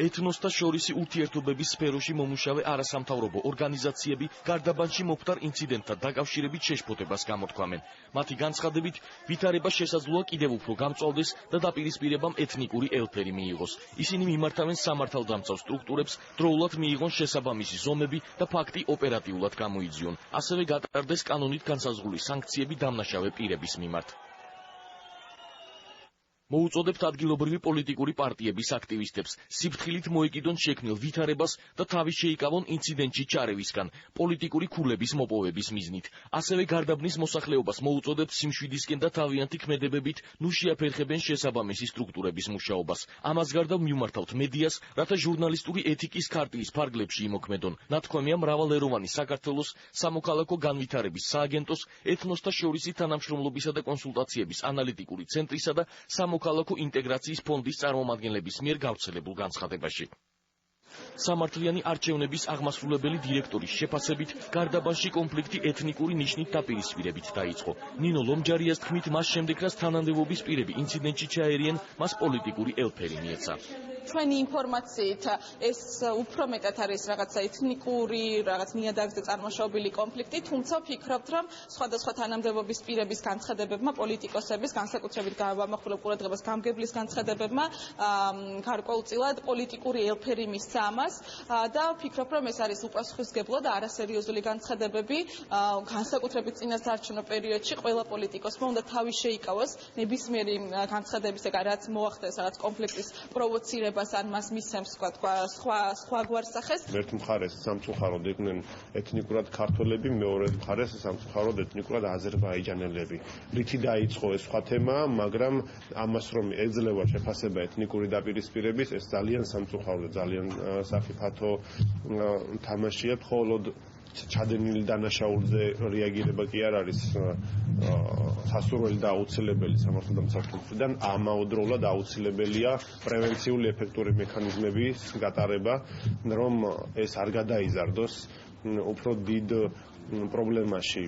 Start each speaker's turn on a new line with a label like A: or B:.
A: ეთნოსთა შორისი ურთიერთობების სფეროში მომუშავე არასამთავრობო ორგანიზაციები გარდაბანში მომხდარ ინციდენტთან დაკავშირებით შეშფოთებას გამოთქვამენ. მათი განცხადებით, ვითარება შესაძლოა კიდევ უფრო გამწვავდეს და დაპირისპირებამ ეთნიკური ელფერი მიიღოს. ისინი მიმართავენ სამართალდამცავ სტრუქტურებს, დროულად მიიღონ შესაბამისი ზომები და ფაქტი ოპერატიულად გამოიძიონ. ასევე გატარდეს კანონით განსაზღვრული სანქციები დამნაშავე პირების მიმართ. მოუწოდებთ ადგილობრივი პოლიტიკური პარტიების აქტივისტებს სიფრთხილით მოეკიდონ შექმნილ ვითარებას და თავის შეიკავონ ინციდენტში ჩარევისგან პოლიტიკური ქულების მოპოვების მიზნით. ასევე გარდაბნის მოსახლეობას მოუწოდებთ სიმშვიდისკენ და თავიანთი ქმედებებით ნუ შეაფერხებენ შესაბამისი სტრუქტურების მუშაობას. ამას გარდა მიმართავთ მედიას, რათა ჟურნალისტური ეთიკის ქარტიის ფარგლებში იმოქმედონ. ნათქვამია მრავალეროვანი საქართველოს სამოქალაქო განვითარების სააგენტოს, ეთნოსთა შორისი თანამშრომლობისა და კონსულტაციების ანალიტიკური ცენტრისა და სამოქალაქო ინტეგრაციის ფონდის წარმომადგენლების მიერ გავრცელებულ განცხადებაში. სამართლიანი არჩევნების აღმასრულებელი დირექტორის შეფასებით, გარდაბანში კონფლიქტი ეთნიკური ნიშნით დაპირისპირებით დაიწყო. ნინო ლომჯარიას თქმით, მას შემდეგ რაც თანამდებობის პირები ინციდენტში ჩაერიან, მას პოლიტიკური ელფერი მიეცა.
B: ჩვენი ინფორმაციით ეს უფრო მეტად არის რაღაცა ეთნიკური, რაღაც ნიადაგზე წარმოშობილი კონფლიქტი, თუმცა ვფიქრობთ, რომ სხვადასხვა თანამდებობის პირების განცხადებებმა, პოლიტიკოსების, განსაკუთრებით გამახვილებ ყურადღებას გამგებლის განცხადებებმა გარკვეულწილად პოლიტიკური ელფერი მისცა ამას და ვფიქრობ, რომ ეს არის უპასუხისმგებლო და არასერიოზული განცხადებები, განსაკუთრებით წინასაარჩევნო პერიოდში ყველა პოლიტიკოსმა უნდა თავი შეიკავოს ნებისმიერი განცხადების ეგ რაც მოახდეს რაღაც კონფლიქტის პროვოცირება ან მას მისცემს სხვა გვარსახეს.
C: ერთ მხარეს სამწუხაროდ იყვნენ ეთნიკურად ქართველები, მეორე მხარეს სამწუხაროდ ეთნიკურად აზერბაიჯანელები. რითი დაიწყო ეს სხვა თემაა, მაგრამ ამას რომ ეძლევა შეფასება ეთნიკური დაპირისპირების, ეს ძალიან სამწუხარო, ძალიან საფრთხო თამაშია, მხოლოდ ჩადენილი დანაშაულზე რეაგირება კი არ არის სასურველი და აუცილებელი სამართალდამცავ სტრუქტურიდან, ამავდროულად აუცილებელია პრევენციული ეფექტური მექანიზმების გატარება, რომ ეს არ გადაიზარდოს უფრო დიდ პრობლემაში.